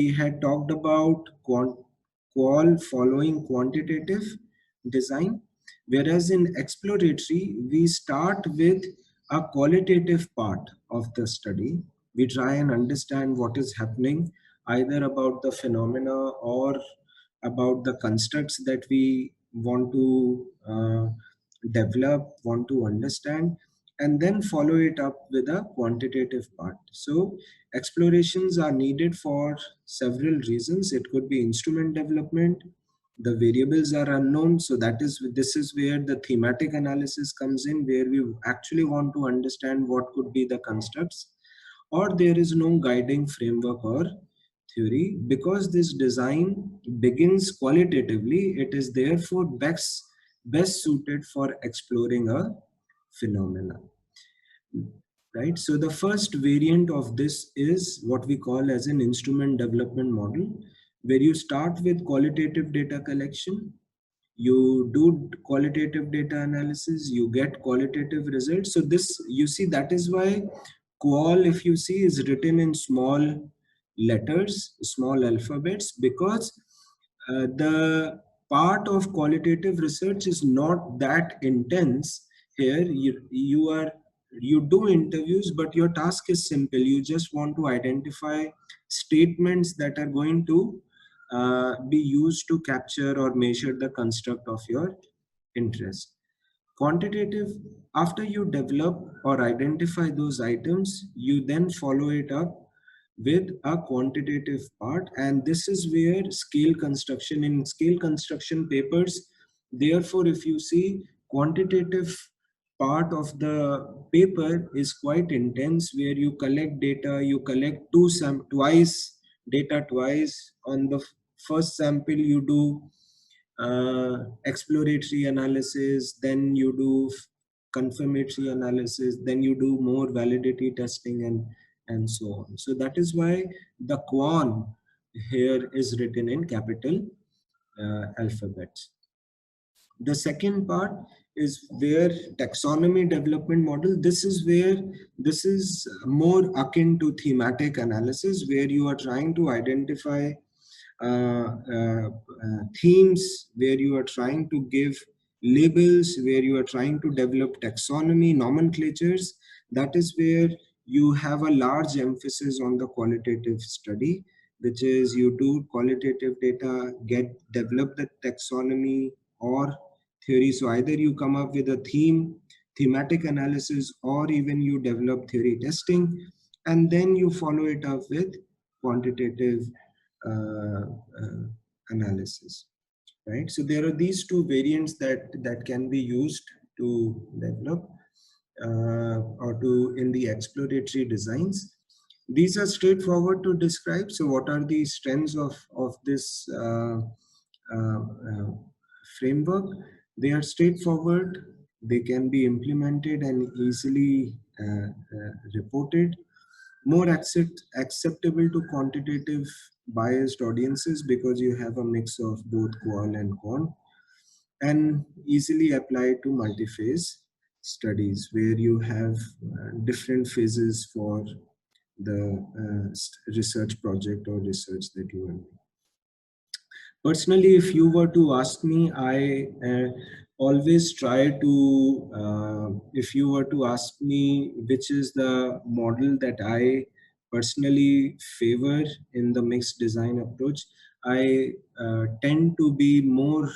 we had talked about qual following quantitative design, whereas in exploratory, we start with a qualitative part of the study. We try and understand what is happening, either about the phenomena or about the constructs that we want to develop, want to understand, and then follow it up with a quantitative part. So explorations are needed for several reasons. It could be instrument development. The variables are unknown, so this is where the thematic analysis comes in, where we actually want to understand what could be the constructs, or there is no guiding framework or theory. Because this design begins qualitatively, it is therefore best suited for exploring a phenomena. Right, so the first variant of this is what we call as an instrument development model, where you start with qualitative data collection, you do qualitative data analysis, you get qualitative results. So this, you see, that is why qual, if you see, is written in small letters, small alphabets, because the part of qualitative research is not that intense. Here you do interviews, but your task is simple. You just want to identify statements that are going to be used to capture or measure the construct of your interest. Quantitative, after you develop or identify those items, you then follow it up with a quantitative part, and this is where scale construction, in scale construction papers, therefore if you see, quantitative part of the paper is quite intense, where you collect data, you collect twice data twice. On the first sample you do exploratory analysis, then you do confirmatory analysis, then you do more validity testing, and so on. So that is why the quan here is written in capital alphabets. The second part is where taxonomy development model, this is where this is more akin to thematic analysis, where you are trying to identify themes, where you are trying to give labels, where you are trying to develop taxonomy, nomenclatures. That is where you have a large emphasis on the qualitative study, which is you do qualitative data, develop the taxonomy or theory. So either you come up with a thematic analysis, or even you develop theory testing, and then you follow it up with quantitative uh, uh, analysis, right? So there are these two variants that can be used to develop or to in the exploratory designs. These are straightforward to describe. So what are the strengths of this framework? They are straightforward. They can be implemented and easily reported, more acceptable to quantitative biased audiences, because you have a mix of both qual and quant, and easily applied to multi-phase studies, where you have different phases for the research project or research that you are doing. Personally, if you were to ask me, I always try to, if you were to ask me which is the model that I personally favor in the mixed design approach, I tend to be more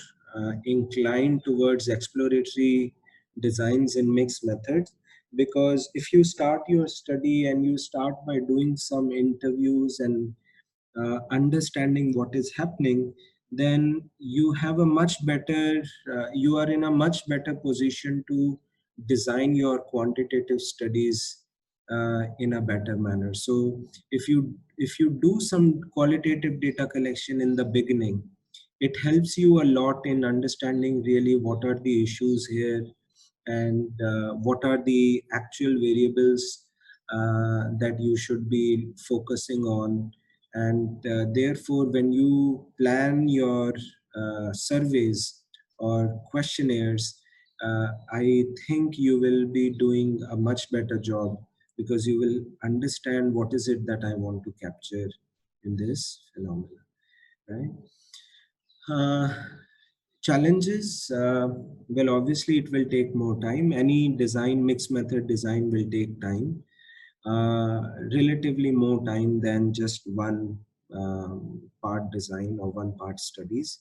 inclined towards exploratory designs in mixed methods. Because if you start your study and you start by doing some interviews and understanding what is happening, then you have a much better, you are in a much better position to design your quantitative studies in a better manner. So if you do some qualitative data collection in the beginning, it helps you a lot in understanding really what are the issues here, and what are the actual variables that you should be focusing on. And therefore, when you plan your surveys or questionnaires, I think you will be doing a much better job, because you will understand what is it that I want to capture in this phenomena, right? Uh, Challenges, well, obviously it will take more time. Any design, mixed method design will take time, relatively more time than just one part design or one part studies.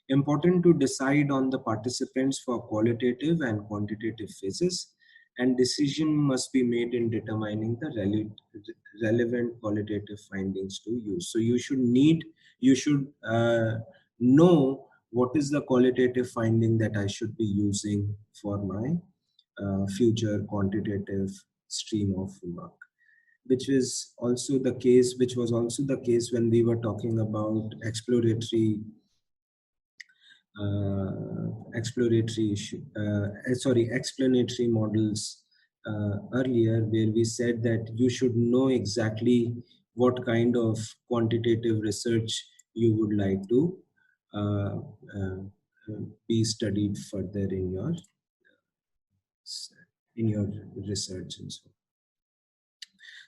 Important to decide on the participants for qualitative and quantitative phases, and decision must be made in determining the relevant qualitative findings to use. So you should know what is the qualitative finding that I should be using for my future quantitative stream of work, which is also the case, which was also the case when we were talking about explanatory models earlier, where we said that you should know exactly what kind of quantitative research you would like to uh, uh, be studied further in your research and so on.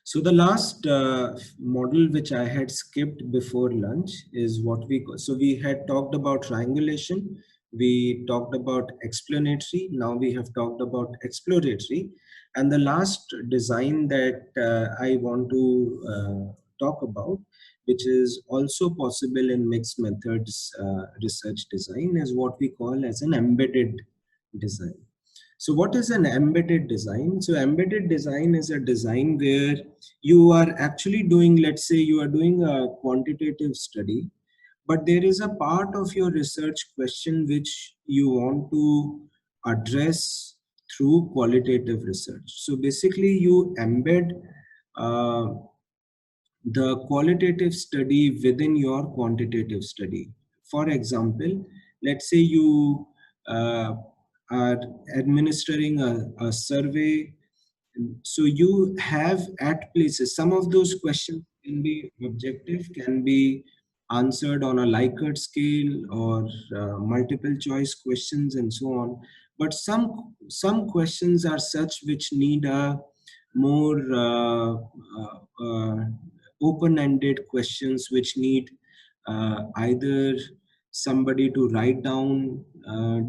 So the last model which I had skipped before lunch is what we call, so we had talked about triangulation, we talked about explanatory, now we have talked about exploratory. And the last design that I want to talk about, which is also possible in mixed methods research design, is what we call as an embedded design. So what is an embedded design? So embedded design is a design where you are actually doing, let's say you are doing a quantitative study, but there is a part of your research question which you want to address through qualitative research. So basically you embed uh, the qualitative study within your quantitative study. For example, let's say you are administering a survey. So you have at places, some of those questions can be objective, can be answered on a Likert scale or multiple choice questions and so on. But some questions are such which need a more open-ended questions, which need either somebody to write down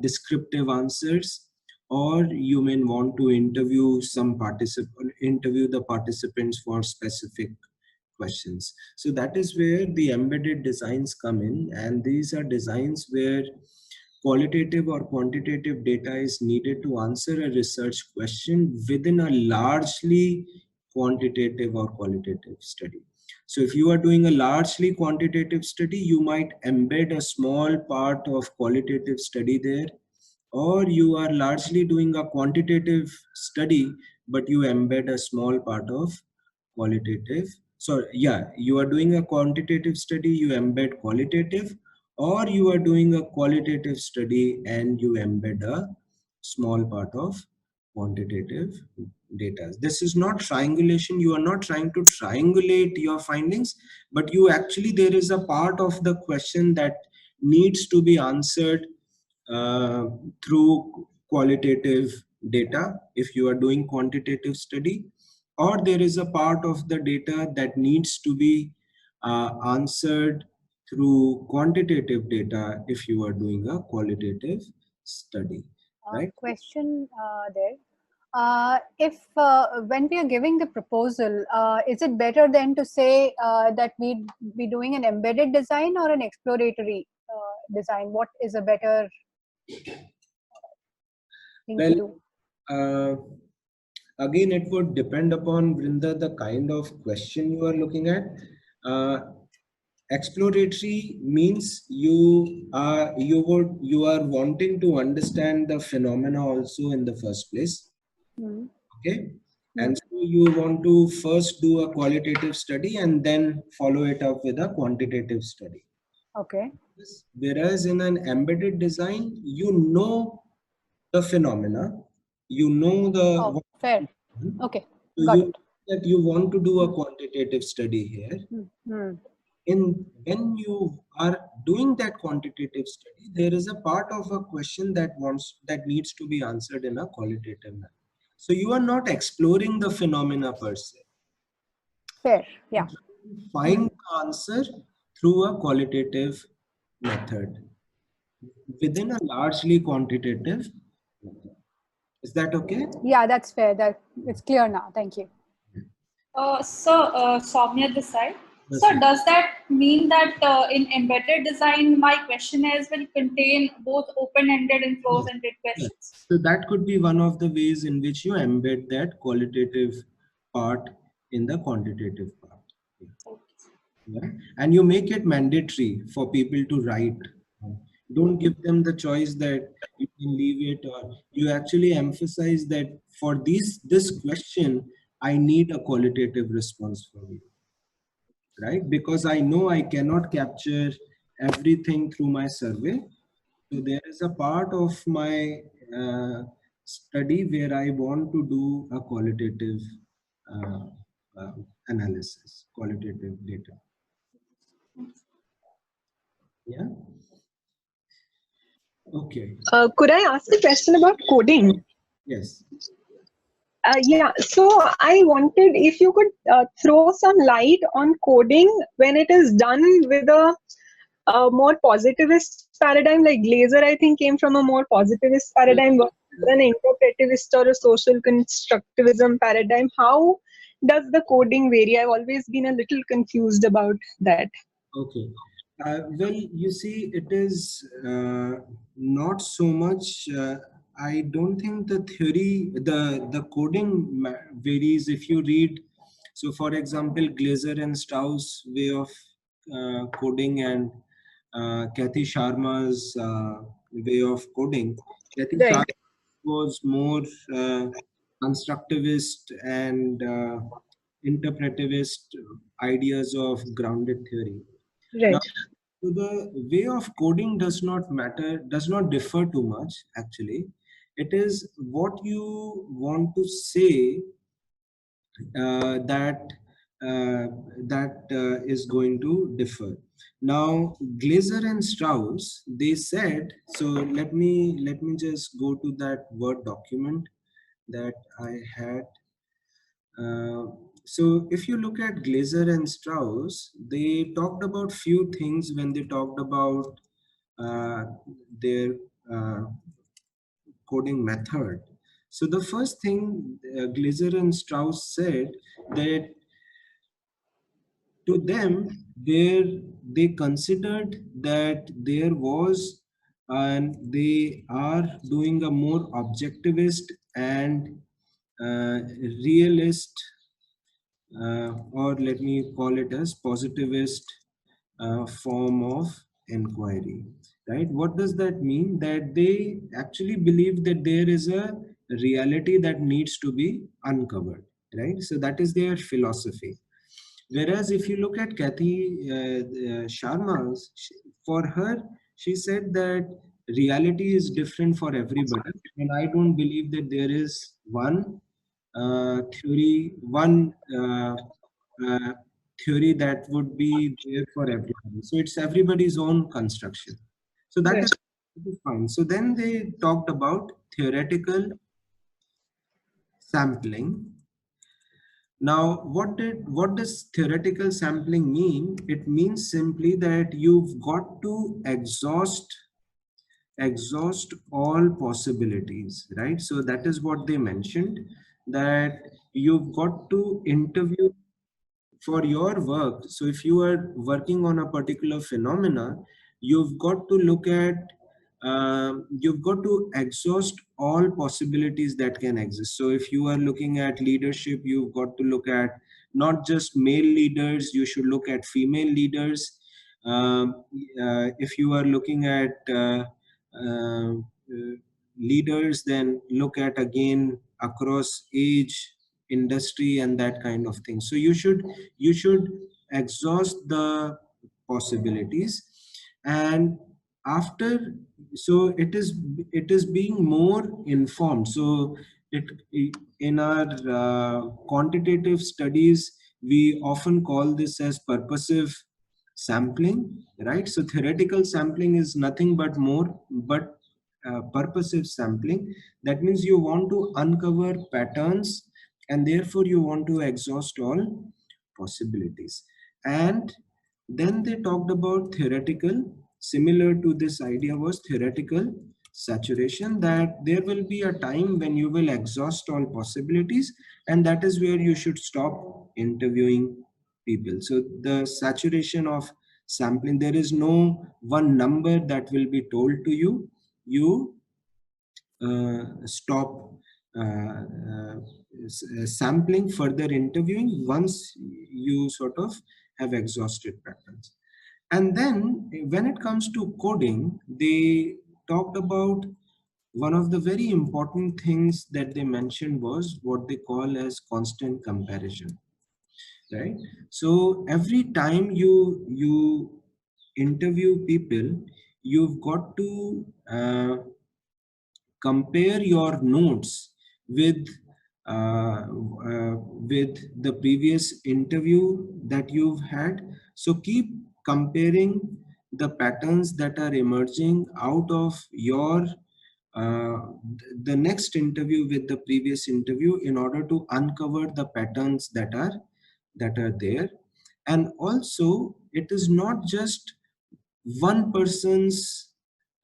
descriptive answers, or you may want to interview the participants for specific questions. So that is where the embedded designs come in, and these are designs where qualitative or quantitative data is needed to answer a research question within a largely quantitative or qualitative study. So if you are doing a largely quantitative study, you might embed a small part of qualitative study there, or you are largely doing a quantitative study, but you embed a small part of qualitative. So yeah, you are doing a quantitative study, you embed qualitative, or you are doing a qualitative study and you embed a small part of quantitative data. This is not triangulation. You are not trying to triangulate your findings, but you actually, there is a part of the question that needs to be answered uh, through qualitative data if you are doing quantitative study, or there is a part of the data that needs to be answered through quantitative data if you are doing a qualitative study, right? Question there. If when we are giving the proposal, is it better then to say that we be doing an embedded design or an exploratory design? What is a better thing to Well, do? uh, again, it would depend upon, Vrinda, the kind of question you are looking at. Uh, Exploratory means you are wanting to understand the phenomena also in the first place. Hmm. Okay, Hmm. and so you want to first do a qualitative study and then follow it up with a quantitative study. Okay. Whereas in an embedded design, you know the phenomena, you know the Oh, what fair. is going on. Okay, So got you it. that you want to do Hmm. a quantitative study here. Hmm. Hmm. In when you are doing that quantitative study, there is a part of a question that needs to be answered in a qualitative manner. So you are not exploring the phenomena per se. Fair. Yeah. find the answer through a qualitative method within a largely quantitative method. Is that okay? Yeah, that's fair. That it's clear now. Thank you. Soumya this side. Yes, So ma'am. does that mean that in embedded design, my questionnaires will contain both open-ended and Yes. closed-ended Yes. questions? So that could be one of the ways in which you embed that qualitative part in the quantitative part. Yeah. And you make it mandatory for people to write. Don't give them the choice that you can leave it, or you actually emphasize that for this question, I need a qualitative response from you, right? Because I know I cannot capture everything through my survey. So there is a part of my study where I want to do a qualitative uh, uh, analysis, qualitative data. Yeah. Okay. Could I ask a question about coding? Yes. Yeah, so I wanted if you could throw some light on coding when it is done with a more positivist paradigm, like Glaser, I think, came from a more positivist paradigm versus an interpretivist or a social constructivism paradigm. How does the coding vary? I've always been a little confused about that. Okay. Well, you see, it is not so much. I don't think the theory, the coding varies if you read. So, for example, Glaser and Strauss' way of coding and Kathy Sharma's way of coding. Kathy Right, Sharma was more constructivist and interpretivist ideas of grounded theory. Now, right, so the way of coding does not matter, does not differ too much actually. It is what you want to say that is going to differ. Now, Glaser and Strauss, they said. So let me just go to that Word document that I had. Uh, so if you look at Glaser and Strauss, they talked about few things when they talked about uh, their uh, coding method. So the first thing Glaser and Strauss said that to them there they considered that there was and they are doing a more objectivist and realist or let me call it as positivist form of inquiry, right? What does that mean? That they actually believe that there is a reality that needs to be uncovered, right? So that is their philosophy. Whereas if you look at Kathy Sharma's, for her, she said that reality is different for everybody, and I don't believe that there is one theory, one uh, theory that would be there for everybody. So it's everybody's own construction. So that right. is fine. So then they talked about theoretical sampling. Now, what does theoretical sampling mean? It means simply that you've got to exhaust all possibilities, right? So that is what they mentioned, that you've got to interview for your work. So if you are working on a particular phenomena, you've got to look at you've got to exhaust all possibilities that can exist. So if you are looking at leadership, you've got to look at not just male leaders, you should look at female leaders. If you are looking at leaders, then look at again across age, industry, and that kind of thing. So you should exhaust the possibilities, and after, so it is being more informed. So it in our quantitative studies, we often call this as purposive sampling, right? So theoretical sampling is nothing but purposive sampling. That means you want to uncover patterns, and therefore you want to exhaust all possibilities. And then they talked about theoretical, similar to this idea was theoretical saturation, that there will be a time when you will exhaust all possibilities, and that is where you should stop interviewing people. So the saturation of sampling, there is no one number that will be told to you. You stop sampling further interviewing once you sort of have exhausted patterns. And then when it comes to coding, they talked about one of the very important things that they mentioned was what they call as constant comparison, right? So every time you interview people, you've got to compare your notes with with the previous interview that you've had. So keep comparing the patterns that are emerging out of your uh, the next interview with the previous interview in order to uncover the patterns that are there. And also, it is not just one person's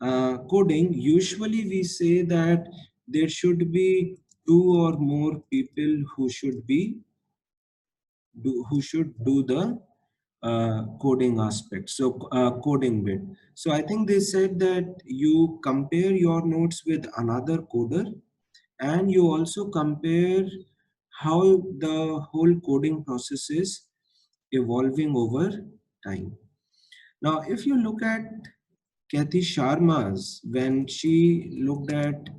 coding. Usually we say that there should be two or more people who should do the coding aspect, so coding bit. So I think they said that you compare your notes with another coder, and you also compare how the whole coding process is evolving over time. Now if you look at Kathy Sharma's, when she looked at,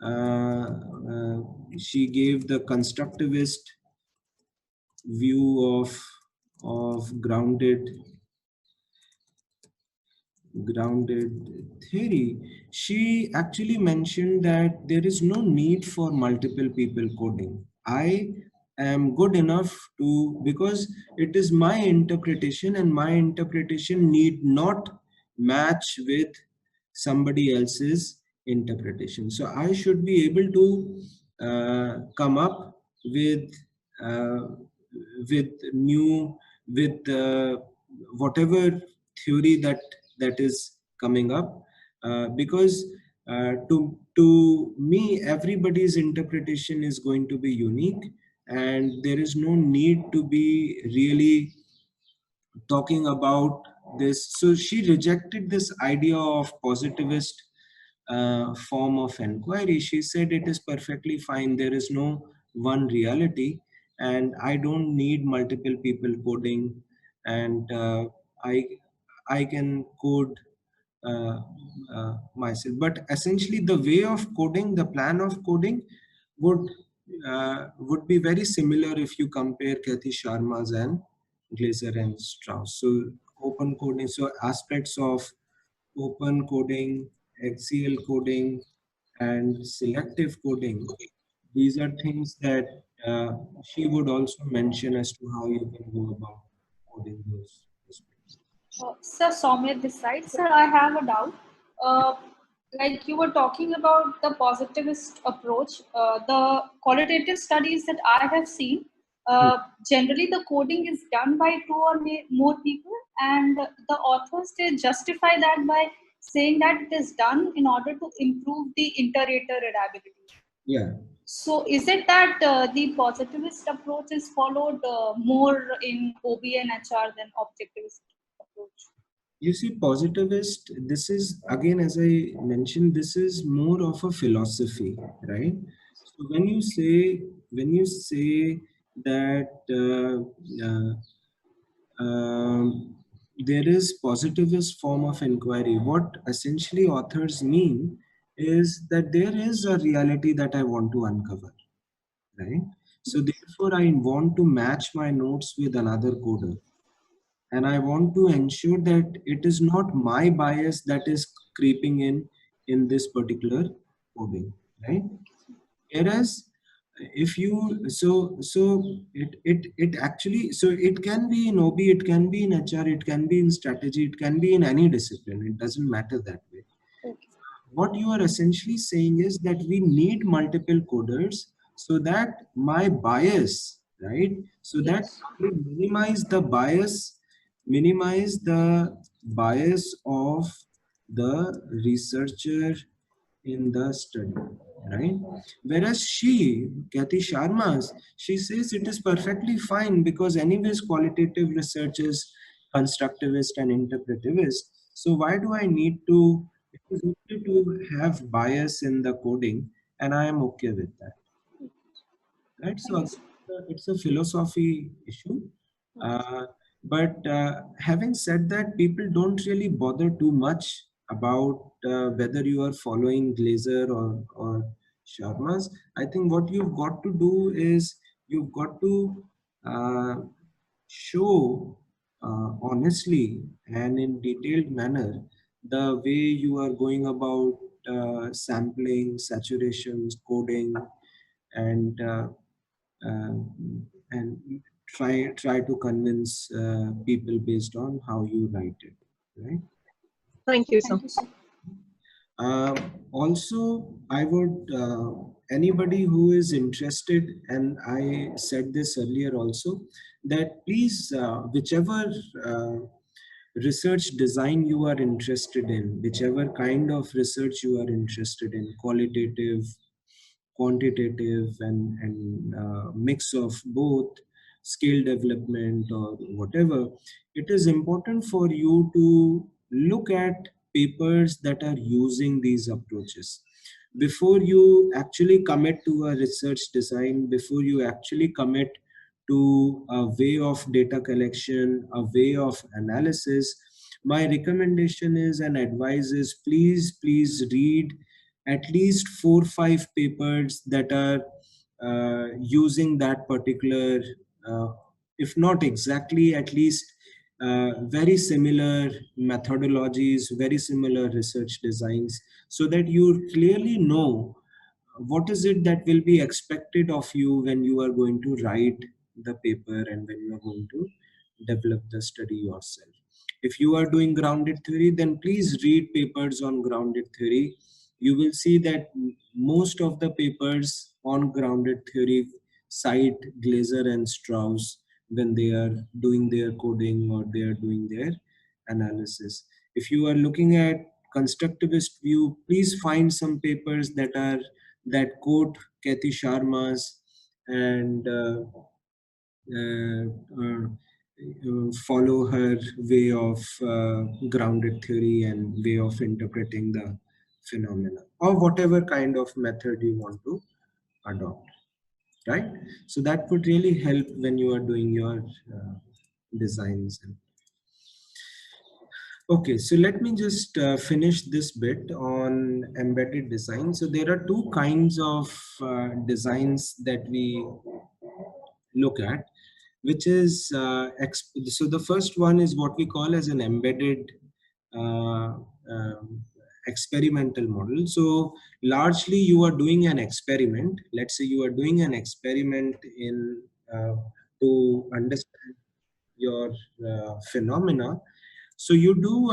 uh, uh, she gave the constructivist view of grounded theory. She actually mentioned that there is no need for multiple people coding. I am good enough to, because it is my interpretation, and my interpretation need not match with somebody else's interpretation. So I should be able to come up uh, with new, with whatever theory that is coming up, because to me everybody's interpretation is going to be unique, and there is no need to be really talking about this. So she rejected this idea of positivist form of inquiry. She said it is perfectly fine. There is no one reality, and I don't need multiple people coding, and I I can code myself. But essentially, the way of coding, the plan of coding, would would be very similar if you compare Kathy Sharma's and Glaser and Strauss. So open coding, so aspects of open coding, axial coding, and selective coding. These are things that she would also mention as to how you can go about coding those aspects. Sir, Soumya this side. Sir, I have a doubt. Uh, like you were talking about the positivist approach, the qualitative studies that I have seen, generally the coding is done by two or more people, and the authors they justify that by saying that it is done in order to improve the inter-rater reliability. Yeah. So, is it that the positivist approach is followed more in OB and HR than objectivist approach? You see, positivist, this is again, as I mentioned, this is more of a philosophy, right? So when you say that there is positivist form of inquiry, what essentially authors mean is that there is a reality that I want to uncover, right? So therefore, I want to match my notes with another coder, and I want to ensure that it is not my bias that is creeping in this particular coding, right? Whereas if you, it actually, so it can be in OB, it can be in HR, it can be in strategy, it can be in any discipline, it doesn't matter that way. Okay. What you are essentially saying is that we need multiple coders so that my bias, right? So that Yes. will minimize the bias of the researcher in the study, right? Whereas Kathy Sharma's, she says it is perfectly fine because anyways qualitative research is constructivist and interpretivist. So why do I need to, it is okay to have bias in the coding, and I am okay with that, right? So Thank you, again, sir. it's a philosophy issue. Uh, but having said that, people don't really bother too much about whether you are following Glazer or Sharma's. I think what you've got to do is you've got to uh, show honestly and in detailed manner the way you are going about sampling, saturations, coding, and and try to convince people based on how you write it, right? Thank you, sir. Thank you, sir. Also, I would anybody who is interested, and I said this earlier also, that please whichever uh, research design you are interested in, whichever kind of research you are interested in, qualitative, quantitative, and mix of both, skill development or whatever, it is important for you to look at papers that are using these approaches before you actually commit to a research design, before you actually commit to a way of data collection, a way of analysis. My recommendation is and advice is, please read at least 4 5 papers that are using that particular, uh, if not exactly, at least very similar methodologies, very similar research designs, so that you clearly know what is it that will be expected of you when you are going to write the paper and when you are going to develop the study yourself. If you are doing grounded theory, then please read papers on grounded theory. You will see that most of the papers on grounded theory cite Glaser and Strauss when they are doing their coding or they are doing their analysis. If you are looking at constructivist view, please find some papers that quote Kathy Sharma's and uh, uh, follow her way of grounded theory and way of interpreting the phenomena, or whatever kind of method you want to adopt, right? So that would really help when you are doing your designs. Okay, so let me just finish this bit on embedded design. So there are two kinds of designs that we look at, which is so the first one is what we call as an embedded uh, experimental model. So largely you are doing an experiment. Let's say you are doing an experiment in to understand your phenomena. So you do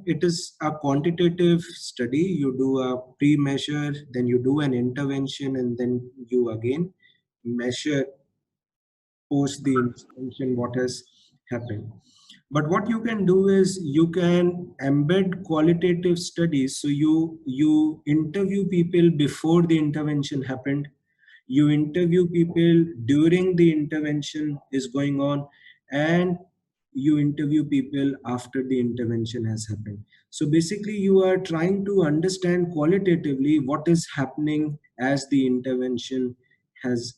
it is a quantitative study. You do a pre-measure, then you do an intervention, and then you again measure post the intervention what has happened. But what you can do is you can embed qualitative studies. So you interview people before the intervention happened, you interview people during the intervention is going on, and you interview people after the intervention has happened. So basically you are trying to understand qualitatively what is happening as the intervention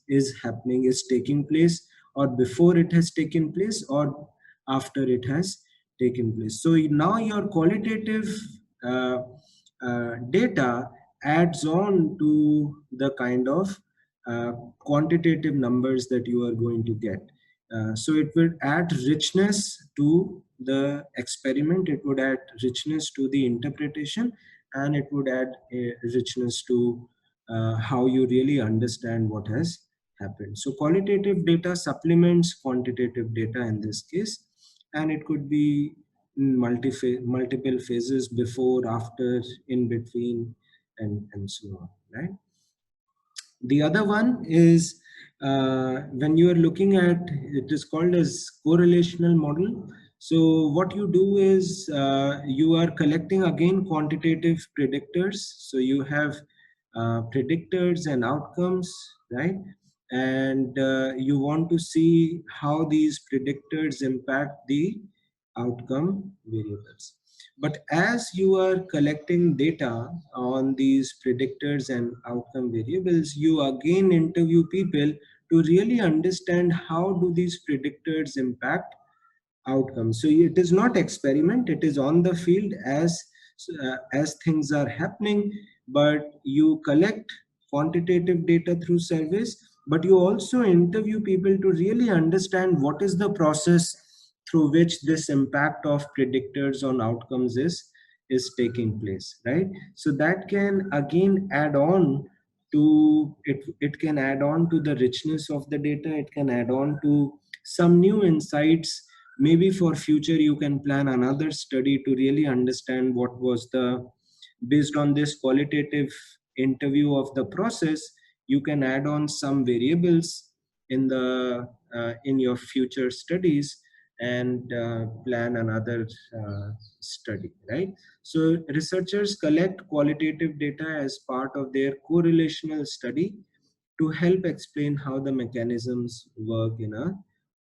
is happening, is taking place, or before it has taken place, or after it has taken place. So now your qualitative uh, data adds on to the kind of quantitative numbers that you are going to get. So it will add richness to the experiment, it would add richness to the interpretation, and it would add a richness to how you really understand what has happened. So qualitative data supplements quantitative data in this case, and it could be in multiple phases, before, after, in between, and so on, right? The other one is when you are looking at, it is called as correlational model. So what you do is you are collecting again quantitative predictors. So you have predictors and outcomes, right? And you want to see how these predictors impact the outcome variables. But as you are collecting data on these predictors and outcome variables, you again interview people to really understand how do these predictors impact outcomes. So it is not experiment, it is on the field as things are happening, but you collect quantitative data through surveys, but you also interview people to really understand what is the process through which this impact of predictors on outcomes is taking place, right? So that can again add on to it, it can add on to the richness of the data, it can add on to some new insights. Maybe for future you can plan another study to really understand what was the, based on this qualitative interview of the process, you can add on some variables in the in your future studies and plan another study, right? So researchers collect qualitative data as part of their correlational study to help explain how the mechanisms work in a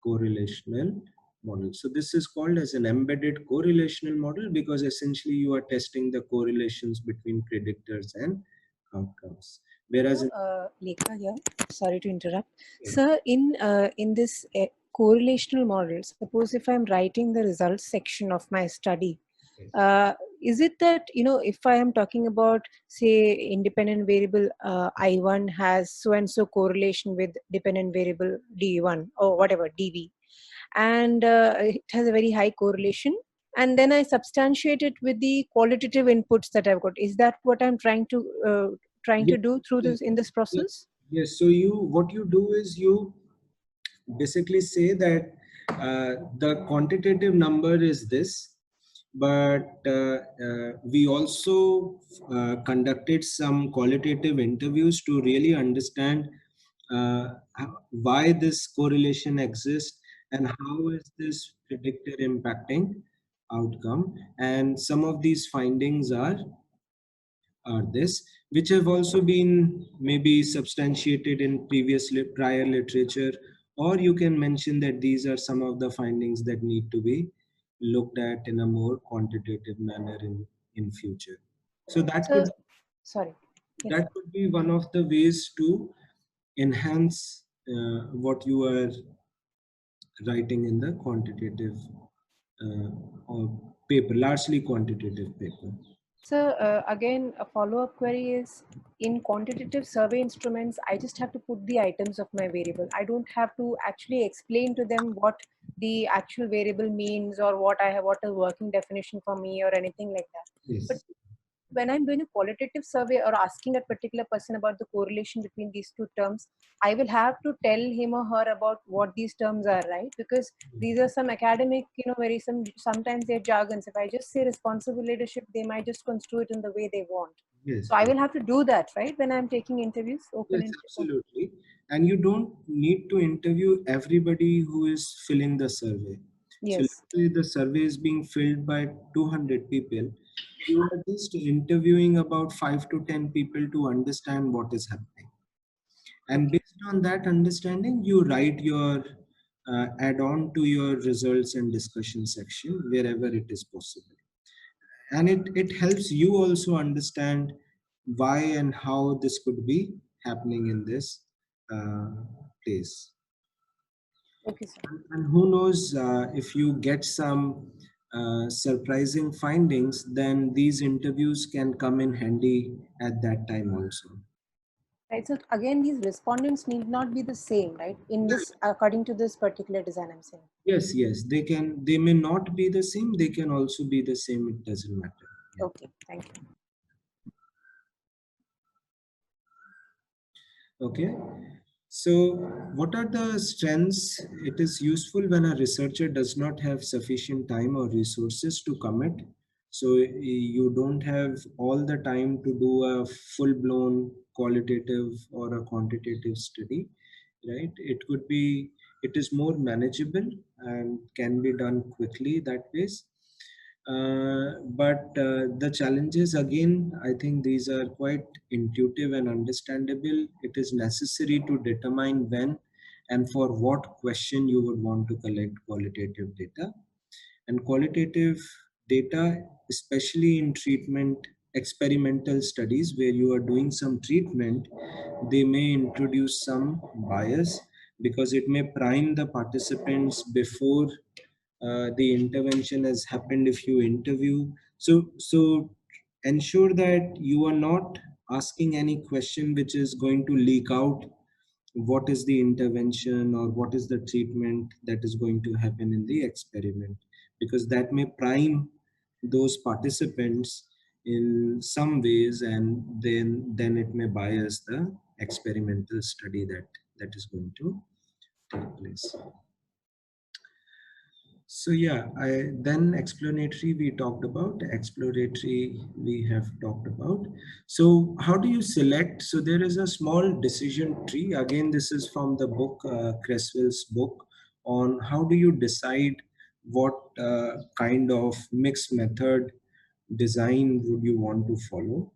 correlational model. So this is called as an embedded correlational model because essentially you are testing the correlations between predictors and outcomes. Whereas So, Lekha here, sorry to interrupt. Sir, in this correlational model, suppose if I'm writing the results section of my study, is it that, if I am talking about, say, independent variable I1 has so and so correlation with dependent variable D1 or whatever, DV, and it has a very high correlation, and then I substantiate it with the qualitative inputs that I've got. Is that what I'm trying to yes, do through yes, this in this yes, process? yes. So you, what you do is you basically say that the quantitative number is this, but we also conducted some qualitative interviews to really understand why this correlation exists and how is this predictor impacting outcome. And some of these findings are this, which have also been maybe substantiated in previous prior literature, or you can mention that these are some of the findings that need to be looked at in a more quantitative manner in future. So So, sorry. Yes, that sir. could be one of the ways to enhance what you are writing in the quantitative or paper, largely quantitative paper. So again, a follow-up query is, in quantitative survey instruments, I just have to put the items of my variable. I don't have to actually explain to them what the actual variable means or what I have, what a working definition for me or anything like that. But Yes. when I'm doing a qualitative survey or asking a particular person about the correlation between these two terms, I will have to tell him or her about what these terms are, right? Because these are some academic, very sometimes they're jargons. If I just say responsible leadership, they might just construe it in the way they want. Yes. So I will have to do that, right? When I'm taking interviews, Yes, open interview. absolutely. And you don't need to interview everybody who is filling the survey. So let's Yes. say the survey is being filled by 200 people. You are just interviewing about 5 to 10 people to understand what is happening. And Okay. based on that understanding, you write your add on to your results and discussion section wherever it is possible. And it helps you also understand why and how this could be happening in this uh, place. Okay, sir. And who knows, if you get some surprising findings, then these interviews can come in handy at that time also. Right. So again, these respondents need not be the same, right? In this, according to this particular design, I'm saying. Yes, yes, they can, they may not be the same, they can also be the same, it doesn't matter. Yeah. Okay. Thank you. Okay. So, what are the strengths? It is useful when a researcher does not have sufficient time or resources to commit. So, you don't have all the time to do a full blown qualitative or a quantitative study. right? It is more manageable and can be done quickly that ways. But the challenges, again, I think these are quite intuitive and understandable. It is necessary to determine when and for what question you would want to collect qualitative data. And qualitative data, especially in treatment experimental studies where you are doing some treatment, they may introduce some bias because it may prime the participants before the intervention has happened if you interview. So ensure that you are not asking any question which is going to leak out what is the intervention or what is the treatment that is going to happen in the experiment, because that may prime those participants in some ways, and then it may bias the experimental study that is going to take place. So yeah, then explanatory we talked about, exploratory we have talked about. So how do you select? So there is a small decision tree. Again, this is from the book, Creswell's book, on how do you decide what kind of mixed method design would you want to follow.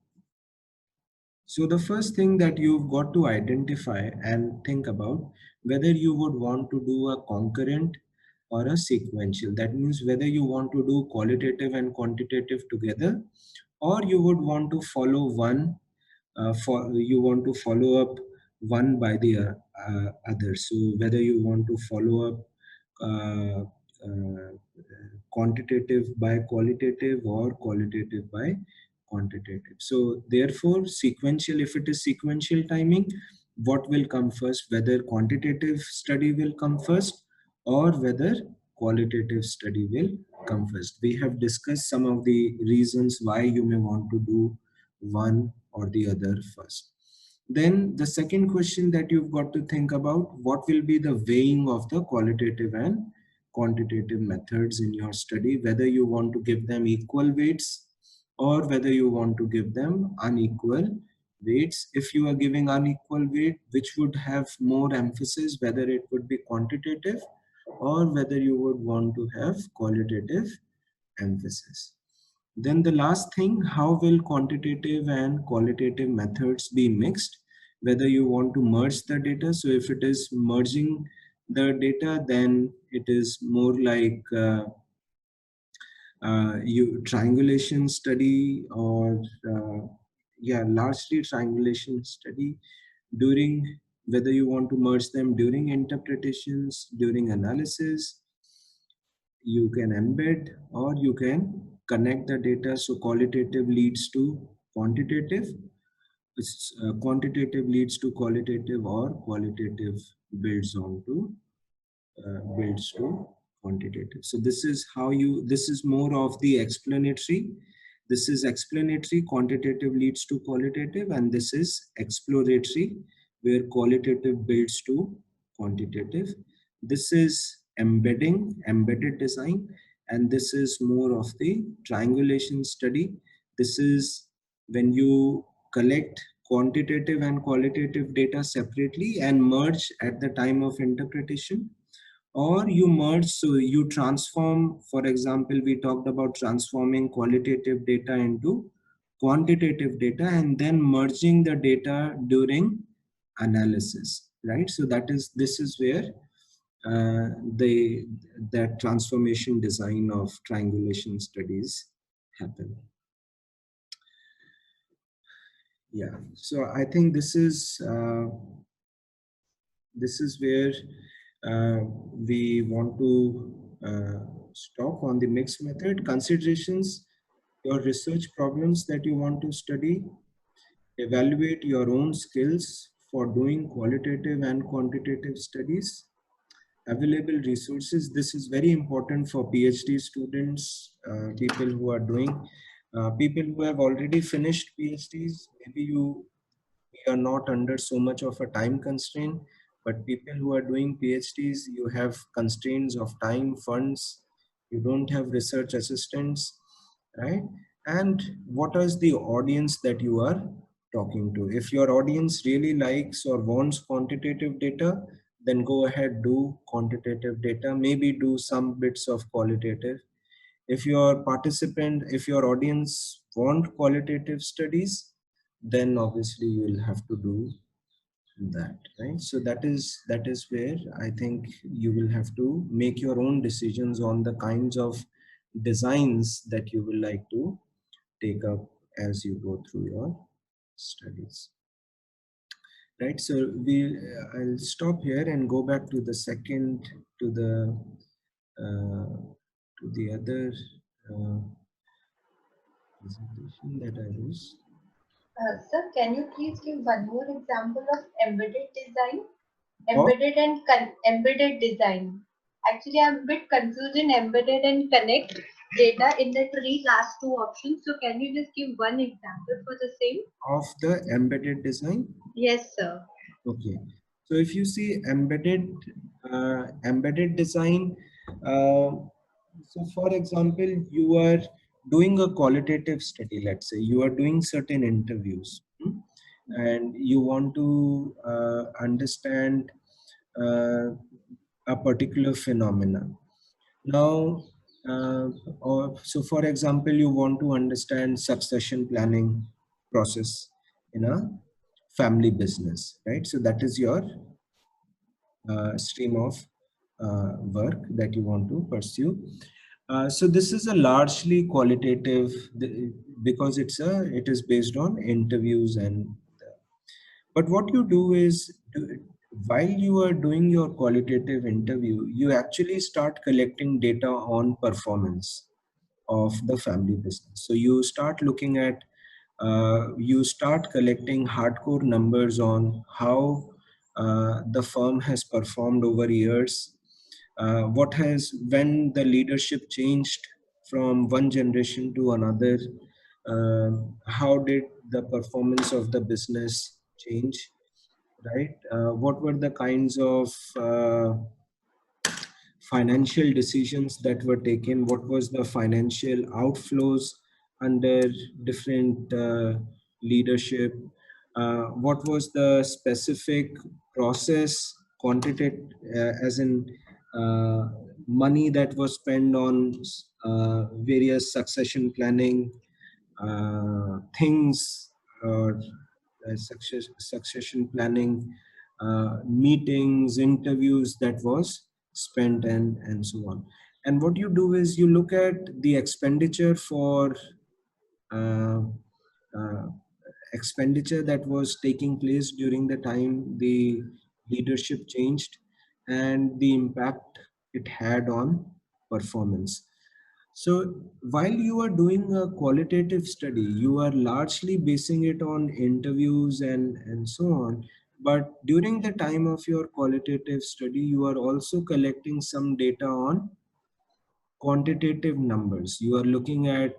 So the first thing that you've got to identify and think about whether you would want to do a concurrent or a sequential. That means whether you want to do qualitative and quantitative together, or you would want to follow one you want to follow up one by the other. So whether you want to follow up uh, uh, quantitative by qualitative or qualitative by quantitative. So therefore, sequential, if it is sequential timing, what will come first, whether quantitative study will come first or whether qualitative study will come first. We have discussed some of the reasons why you may want to do one or the other first. Then the second question that you've got to think about, what will be the weighing of the qualitative and quantitative methods in your study, whether you want to give them equal weights or whether you want to give them unequal weights. If you are giving unequal weight, which would have more emphasis, whether it would be quantitative or whether you would want to have qualitative emphasis. Then the last thing, how will quantitative and qualitative methods be mixed? Whether you want to merge the data. So if it is merging the data, then it is more like you triangulation study, or yeah, largely triangulation study during, whether you want to merge them during interpretations, during analysis. You can embed or you can connect the data. So qualitative leads to quantitative, quantitative leads to qualitative, or qualitative builds on to builds to quantitative. So this is how you, this is more of the explanatory. This is explanatory, quantitative leads to qualitative, and this is exploratory, where qualitative builds to quantitative. This is embedded design, and this is more of the triangulation study. This is when you collect quantitative and qualitative data separately and merge at the time of interpretation, or you merge, so you transform. For example, we talked about transforming qualitative data into quantitative data and then merging the data during analysis, right? So that is, this is where the that transformation design of triangulation studies happen. Yeah, so I think this is where we want to stop on the mixed method. Considerations, your research problems that you want to study, evaluate your own skills for doing qualitative and quantitative studies, available resources. This is very important for PhD students, people who are doing, people who have already finished PhDs. Maybe we are not under so much of a time constraint, but people who are doing PhDs, you have constraints of time, funds, you don't have research assistants, right? And what is the audience that you are talking to? If your audience really likes or wants quantitative data, then go ahead, do quantitative data, maybe do some bits of qualitative. If your participant, if your audience want qualitative studies, then obviously you will have to do that, right? So that is where I think you will have to make your own decisions on the kinds of designs that you will like to take up as you go through your studies, right? So I'll stop here and go back to the second, to the uh, to the other uh, presentation that I was. Sir, can you please give one more example of embedded design? Of Embedded design. Actually, I'm a bit confused in embedded and connect data in the three last two options. So, can you just give one example for the same? of the embedded design. Yes, sir. Okay, so if you see embedded design, uh, so for example, you are doing a qualitative study. Let's say you are doing certain interviews, and you want to understand uh, a particular phenomena. Now, so for example, you want to understand succession planning process in a family business, right? So that is your stream of work that you want to pursue. So this is a largely qualitative because it is based on interviews and but what you do is, while you are doing your qualitative interview, you actually start collecting data on performance of the family business. So you start looking at, you start collecting hardcore numbers on how the firm has performed over years. What has, when the leadership changed from one generation to another, how did the performance of the business change, right? What were the kinds of financial decisions that were taken? What was the financial outflows under different leadership? What was the specific process, quantitative, as in money that was spent on various succession planning things, or succession planning, meetings, interviews that was spent, and so on. And what you do is you look at the expenditure for uh, uh, expenditure that was taking place during the time the leadership changed and the impact it had on performance. So while you are doing a qualitative study, you are largely basing it on interviews and so on. But during the time of your qualitative study, you are also collecting some data on quantitative numbers. You are looking at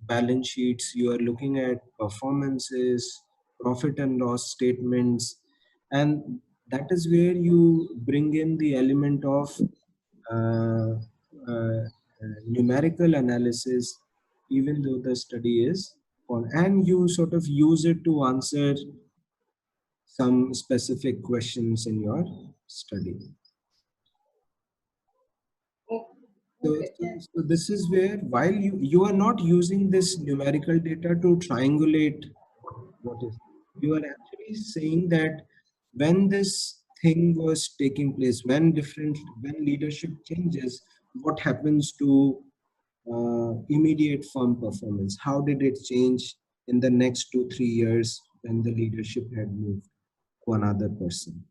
balance sheets, you are looking at performances, profit and loss statements, and that is where you bring in the element of uh, numerical analysis, even though the study is on, and you sort of use it to answer some specific questions in your study. So this is where, while you are not using this numerical data to triangulate what is, you are actually saying that when this thing was taking place, when leadership changes, what happens to immediate firm performance? How did it change in the next 2-3 years when the leadership had moved to another person?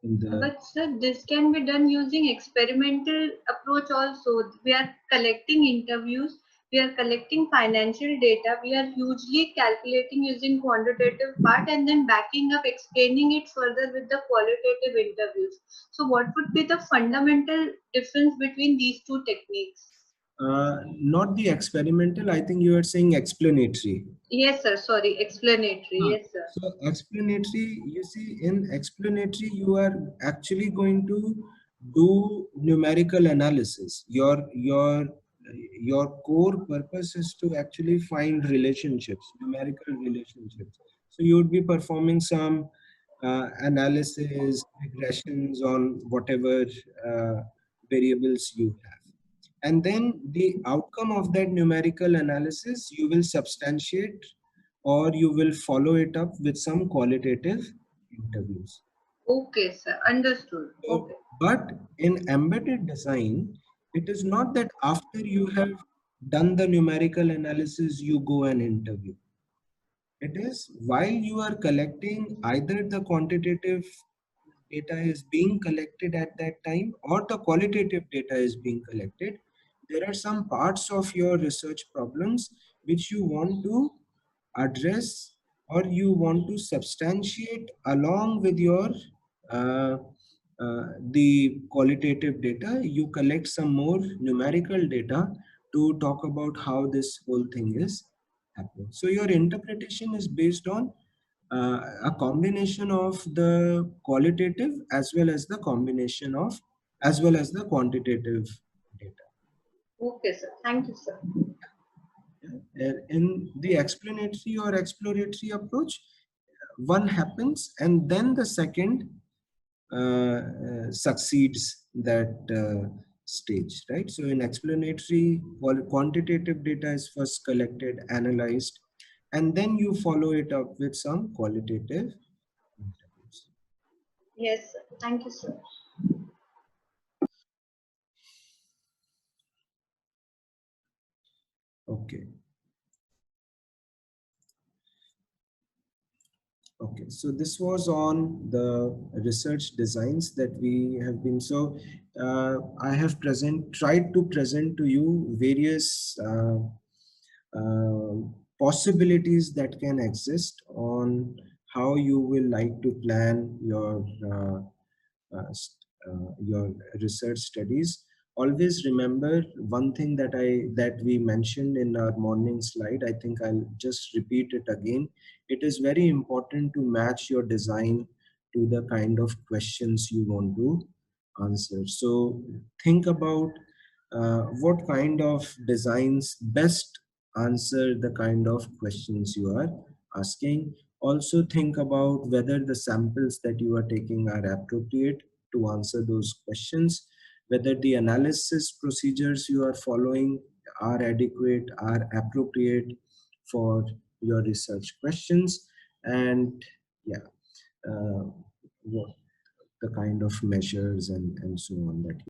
In the But sir, this can be done using experimental approach also. We are collecting interviews, we are collecting financial data, we are hugely calculating using quantitative part and then backing up, explaining it further with the qualitative interviews. So what would be the fundamental difference between these two techniques? not the experimental, I think you are saying explanatory. Yes, sir. Sorry, explanatory. Huh. Yes, sir. So explanatory, you see, in explanatory, you are actually going to do numerical analysis. Your core purpose is to actually find relationships, numerical relationships. So you would be performing some analysis, regressions on whatever variables you have. And then the outcome of that numerical analysis, you will substantiate or you will follow it up with some qualitative interviews. Okay, sir. Understood. So, Okay. but in embedded design, it is not that after you have done the numerical analysis, you go and interview. It is while you are collecting, either the quantitative data is being collected at that time or the qualitative data is being collected. There are some parts of your research problems which you want to address or you want to substantiate along with your uh, the qualitative data. You collect some more numerical data to talk about how this whole thing is happening. So your interpretation is based on a combination of the qualitative as well as the combination of as well as the quantitative data. Okay, sir. Thank you, sir. In the explanatory or exploratory approach, one happens and then the second succeeds that stage, right? So in explanatory, quantitative data is first collected, analyzed, and then you follow it up with some qualitative interviews. Yes, sir. Thank you, sir. Okay. Okay, so this was on the research designs that we have been. So I have tried to present to you various possibilities that can exist on how you will like to plan your research studies. Always remember one thing that we mentioned in our morning slide. I think I'll just repeat it again. It is very important to match your design to the kind of questions you want to answer. So think about what kind of designs best answer the kind of questions you are asking. Also think about whether the samples that you are taking are appropriate to answer those questions, whether the analysis procedures you are following are adequate, are appropriate for your research questions, and yeah, what the kind of measures and so on that